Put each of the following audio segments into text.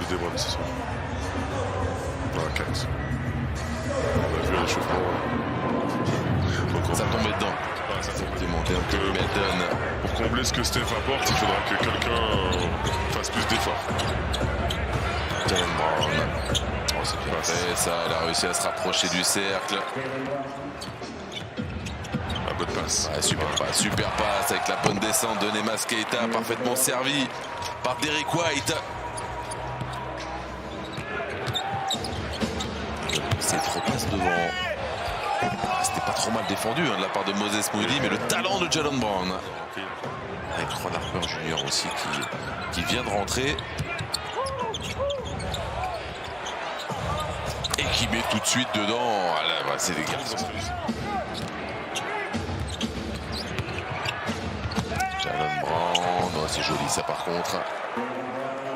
des bras ce soir. Voilà, 15. On a vu l'échauffement. Ça tombait dedans. Ah, ça tombait dedans. Donc, Melton. Pour combler ce que Steph apporte, il faudra que quelqu'un fasse plus d'efforts. Jalen Brown. Oh, c'est bien fait, ça. Elle a réussi à se rapprocher du cercle. La bonne passe. Ouais, super passe avec la bonne descente de Nemas Keita, parfaitement servi par Derrick White. C'est trop passe devant. C'était pas trop mal défendu de la part de Moses Moody, mais le talent de Jalen Brown. Avec Ron Harper Jr. aussi qui vient de rentrer. Et qui met tout de suite dedans. Ah là, c'est des garçons. Jalen Brown, oh, c'est joli ça par contre.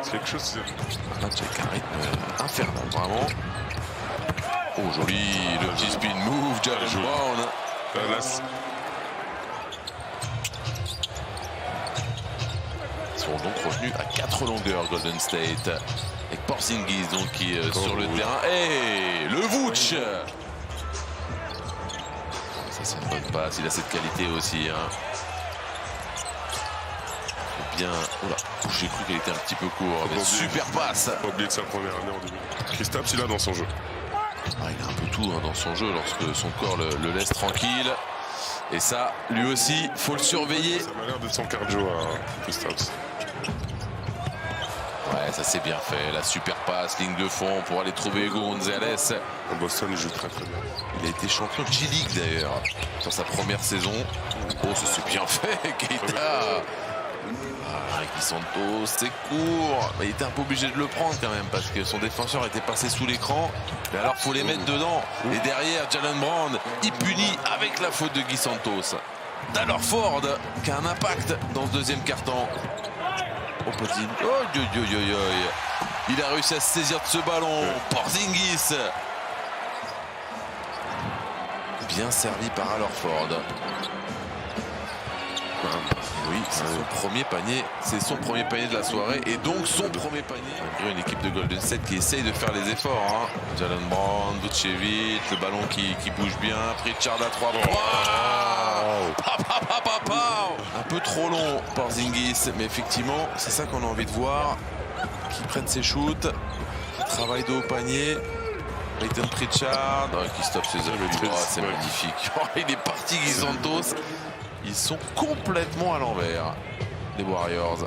C'est quelque chose. Un match avec un rythme infernal, vraiment. Oh joli, le petit spin move, Jalen Brown. Ils sont donc revenus à 4 longueurs Golden State. Avec Porzingis donc qui est sur le terrain. Et le Vooch. Ça c'est une bonne passe, il a cette qualité aussi. Bien. Oula, j'ai cru qu'elle était un petit peu court. Mais super passe. Pas oublier de sa première année en début. Kristaps, il a dans son jeu. Ah, il a un peu tout dans son jeu lorsque son corps le laisse tranquille. Et ça, lui aussi, faut le surveiller. Ça m'a l'air d'être son cardio à Kristaps. Ouais, ça c'est bien fait. La super passe, ligne de fond pour aller trouver Hugo Gonzalez. Boston, il joue très très bien. Il a été champion de G-League d'ailleurs sur sa première saison. Oh, ça c'est bien fait, Keita. Guy Santos, c'est court. Il était un peu obligé de le prendre quand même parce que son défenseur était passé sous l'écran. Mais alors faut les mettre dedans. Et derrière, Jalen Brown, il punit avec la faute de Guy Santos. Dalor Ford qui a un impact dans ce deuxième quart-temps. Il a réussi à se saisir de ce ballon. Porzingis. Bien servi par Dalor Ford. Oui, c'est son premier panier. C'est son premier panier de la soirée et donc son premier panier. Malgré une équipe de Golden State qui essaye de faire les efforts. Jalen Brown, Vucevic, le ballon qui bouge bien. Pritchard à 3 points. Un peu trop long Porzingis, mais effectivement, c'est ça qu'on a envie de voir. Qui prennent ses shoots, qui travaillent de haut panier. Peyton Pritchard, qui stoppe ses œuvres. C'est magnifique. Il est parti, Guy Santos. Ils sont complètement à l'envers, les Warriors.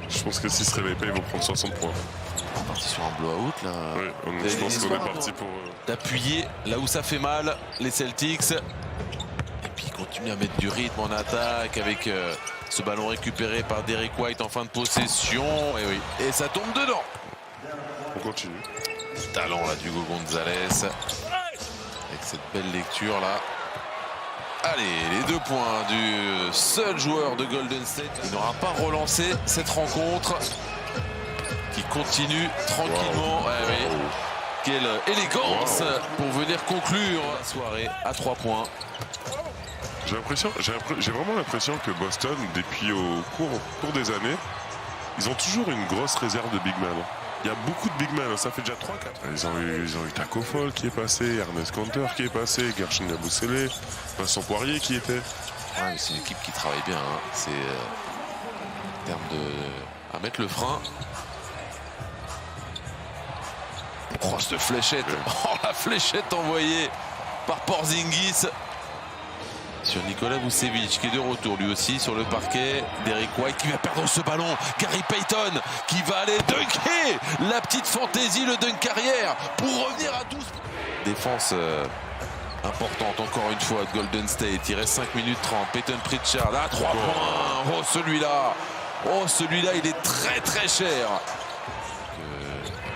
Je pense que s'ils se réveillent pas, ils vont prendre 60 points. On est parti sur un blowout là. Oui, je pense qu'on est parti pour. D'appuyer là où ça fait mal, les Celtics. Et puis ils continuent à mettre du rythme en attaque avec ce ballon récupéré par Derrick White en fin de possession. Et oui, et ça tombe dedans. On continue. Talent là d'Hugo Gonzalez. Avec cette belle lecture là. Allez, les 2 points du seul joueur de Golden State. Il n'aura pas relancé cette rencontre qui continue tranquillement. Ouais, oui. Quelle élégance pour venir conclure la soirée à 3 points. J'ai vraiment l'impression que Boston, depuis au cours des années, ils ont toujours une grosse réserve de big men. Il y a beaucoup de big men, ça fait déjà 3-4. Ils ont eu Taco Fall qui est passé, Ernest Cantor qui est passé, Gershon Yabusele, Vincent Poirier qui était. Ouais, c'est une équipe qui travaille bien. C'est en termes à mettre le frein. Cross de fléchette. Oh, la fléchette envoyée par Porzingis sur Nikola Vucevic qui est de retour lui aussi sur le parquet. Derrick White qui va perdre ce ballon. Gary Payton qui va aller dunker. La petite fantaisie, le dunk arrière pour revenir à 12. Défense importante encore une fois de Golden State. Il reste 5 minutes 30. Peyton Pritchard à 3 points. Oh celui-là il est très très cher.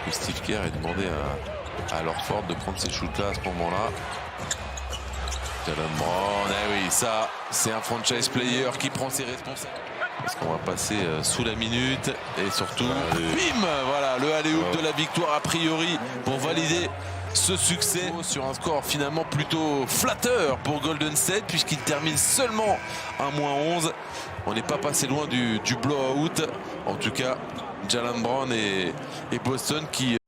Que Steve Kerr ait demandé à Dalor Ford de prendre ces shoots là à ce moment-là. Jalen Brown, oui, ça, c'est un franchise player qui prend ses responsabilités. Parce qu'on va passer sous la minute et surtout, bim, voilà, le alley-oop de la victoire a priori pour valider ce succès sur un score finalement plutôt flatteur pour Golden State puisqu'il termine seulement à -11. On n'est pas passé loin du blowout. En tout cas, Jalen Brown et Boston qui